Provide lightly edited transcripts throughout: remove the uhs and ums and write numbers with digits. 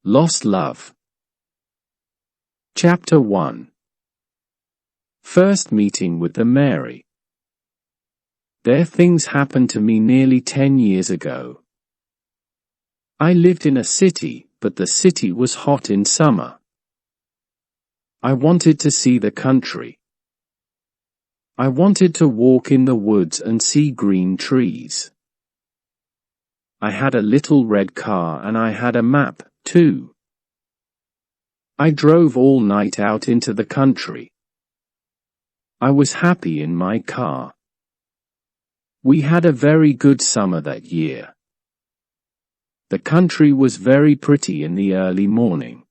Lost Love. Chapter 1. First meeting with the Mary. There things happened to me nearly 10 years ago. I lived in a city, but the city was hot in summer. I wanted to see the country. I wanted to walk in the woods and see green trees. I had a little red car and I had a map, too. I drove all night out into the country. I was happy in my car. We had a very good summer that year. The country was very pretty in the early morning.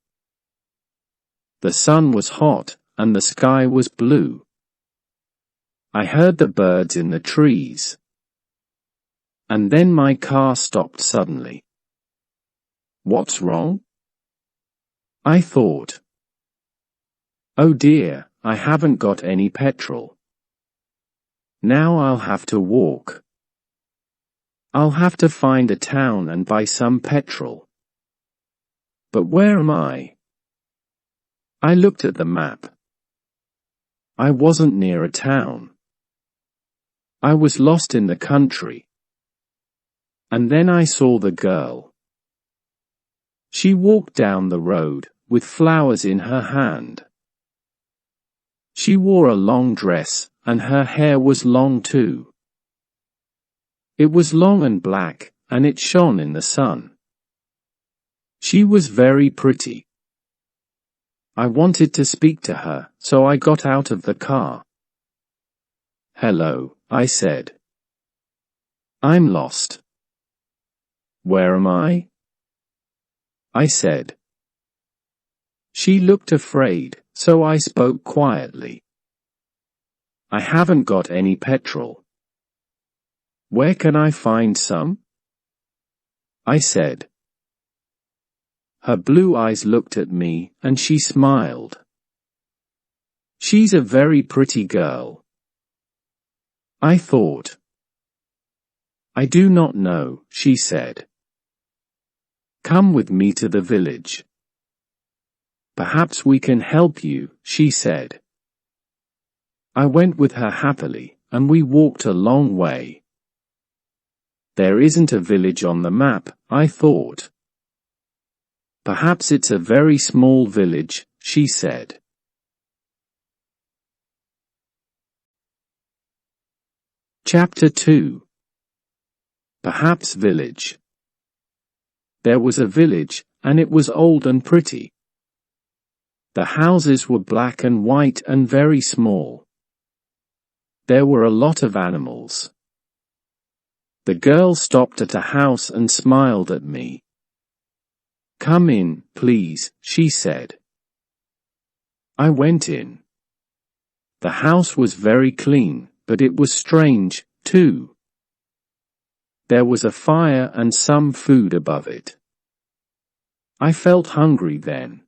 The sun was hot, and the sky was blue. I heard the birds in the trees. And then my car stopped suddenly. What's wrong? I thought. Oh dear, I haven't got any petrol. Now I'll have to walk. I'll have to find a town and buy some petrol. But where am I? I looked at the map. I wasn't near a town. I was lost in the country. And then I saw the girl. She walked down the road, with flowers in her hand. She wore a long dress, and her hair was long too. It was long and black, and it shone in the sun. She was very pretty. I wanted to speak to her, so I got out of the car. Hello, I said. I'm lost. Where am I? I said. She looked afraid, so I spoke quietly. I haven't got any petrol. Where can I find some? I said. Her blue eyes looked at me, and she smiled. She's a very pretty girl. I thought. I do not know, she said. Come with me to the village. Perhaps we can help you, she said. I went with her happily, and we walked a long way. There isn't a village on the map, I thought. Perhaps it's a very small village, she said. Chapter 2. Perhaps village. There was a village, and it was old and pretty. The houses were black and white and very small. There were a lot of animals. The girl stopped at a house and smiled at me. Come in, please, she said. I went in. The house was very clean, but it was strange, too. There was a fire and some food above it. I felt hungry then.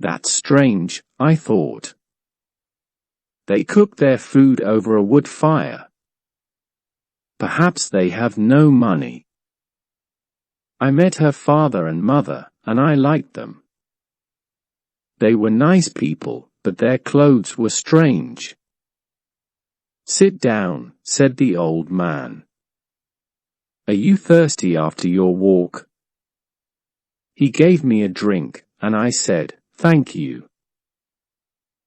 That's strange, I thought. They cook their food over a wood fire. Perhaps they have no money. I met her father and mother, and I liked them. They were nice people, but their clothes were strange. Sit down, said the old man. Are you thirsty after your walk? He gave me a drink, and I said, thank you.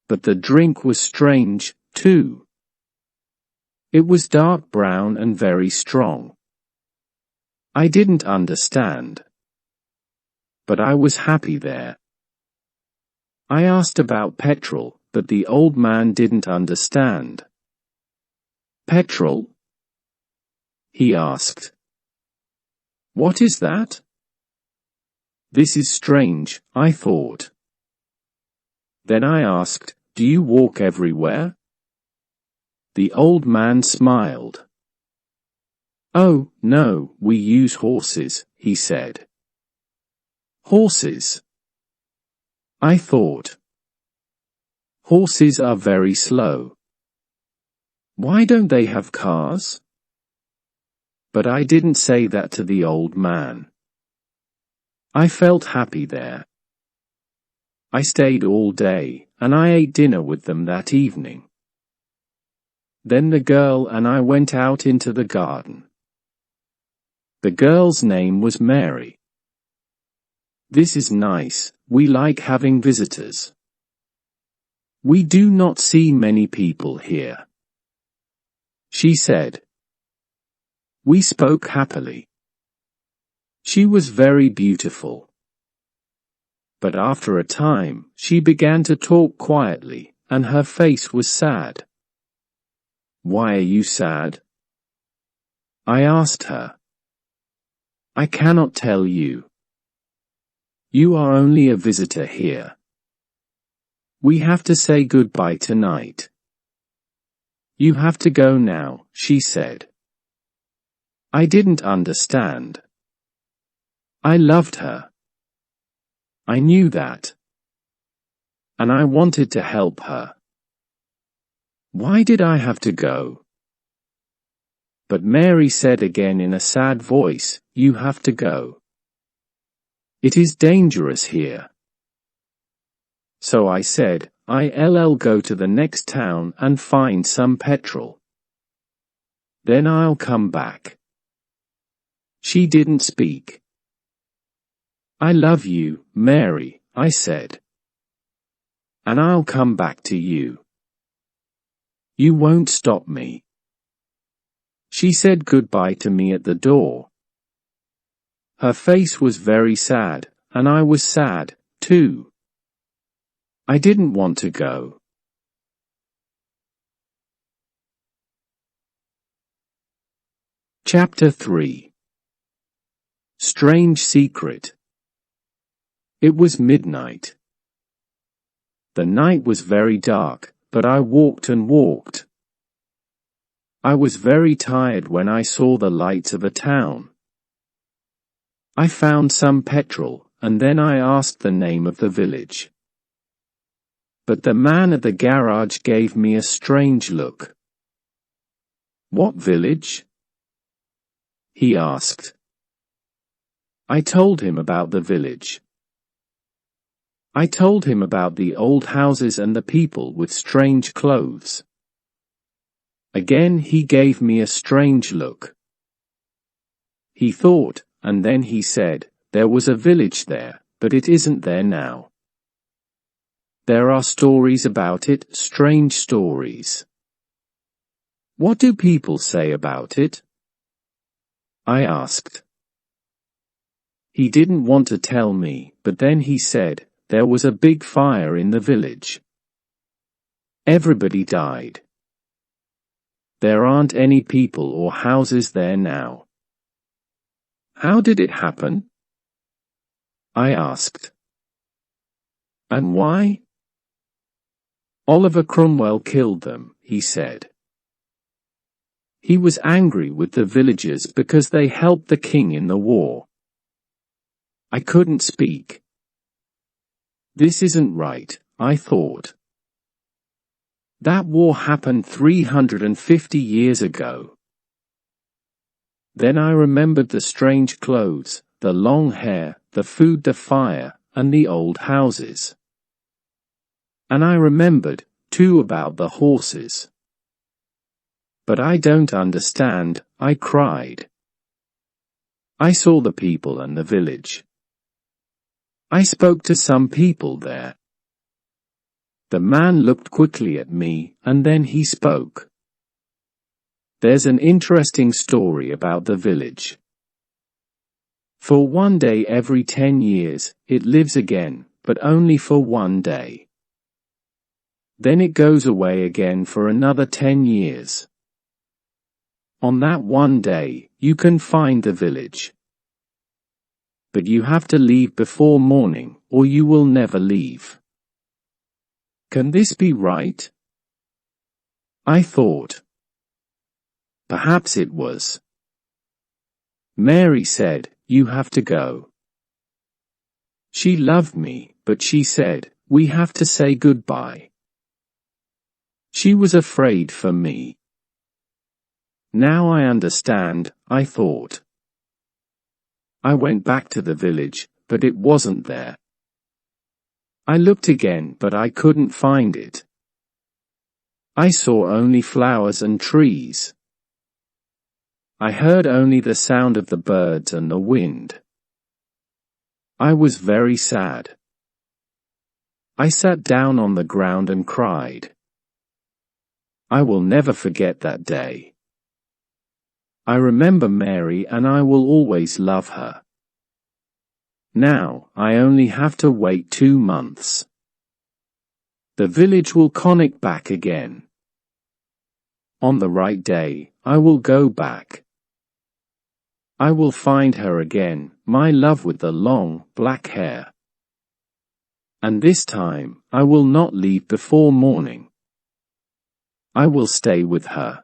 But the drink was strange, too. It was dark brown and very strong. I didn't understand. But I was happy there. I asked about petrol, but the old man didn't understand. Petrol? He asked. What is that? This is strange, I thought. Then I asked, do you walk everywhere? The old man smiled. Oh, no, we use horses, he said. Horses? I thought. Horses are very slow. Why don't they have cars? But I didn't say that to the old man. I felt happy there. I stayed all day, and I ate dinner with them that evening. Then the girl and I went out into the garden. The girl's name was Mary. This is nice, we like having visitors. We do not see many people here, she said. We spoke happily. She was very beautiful. But after a time, she began to talk quietly, and her face was sad. Why are you sad? I asked her. I cannot tell you. You are only a visitor here. We have to say goodbye tonight. You have to go now, she said. I didn't understand. I loved her. I knew that. And I wanted to help her. Why did I have to go? But Mary said again in a sad voice, you have to go. It is dangerous here. So I said, I'll go to the next town and find some petrol. Then I'll come back. She didn't speak. I love you, Mary, I said. And I'll come back to you. You won't stop me. She said goodbye to me at the door. Her face was very sad, and I was sad, too. I didn't want to go. Chapter 3. Strange Secret. It was midnight. The night was very dark, but I walked and walked. I was very tired when I saw the lights of a town. I found some petrol, and then I asked the name of the village. But the man at the garage gave me a strange look. What village? He asked. I told him about the village. I told him about the old houses and the people with strange clothes. Again he gave me a strange look. He thought, and then he said, there was a village there, but it isn't there now. There are stories about it, strange stories. What do people say about it? I asked. He didn't want to tell me, but then he said, there was a big fire in the village. Everybody died. There aren't any people or houses there now. How did it happen? I asked. And why? Oliver Cromwell killed them, he said. He was angry with the villagers because they helped the king in the war. I couldn't speak. This isn't right, I thought. That war happened 350 years ago. Then I remembered the strange clothes, the long hair, the food, the fire, and the old houses. And I remembered, too, about the horses. But I don't understand, I cried. I saw the people and the village. I spoke to some people there. The man looked quickly at me, and then he spoke. There's an interesting story about the village. For one day every 10 years, it lives again, but only for one day. Then it goes away again for another 10 years. On that one day, you can find the village. But you have to leave before morning, or you will never leave. Can this be right? I thought. Perhaps it was. Mary said, you have to go. She loved me, but she said, we have to say goodbye. She was afraid for me. Now I understand, I thought. I went back to the village, but it wasn't there. I looked again, but I couldn't find it. I saw only flowers and trees. I heard only the sound of the birds and the wind. I was very sad. I sat down on the ground and cried. I will never forget that day. I remember Mary and I will always love her. Now, I only have to wait 2 months. The village will connect back again. On the right day, I will go back. I will find her again, my love with the long, black hair. And this time, I will not leave before morning. I will stay with her.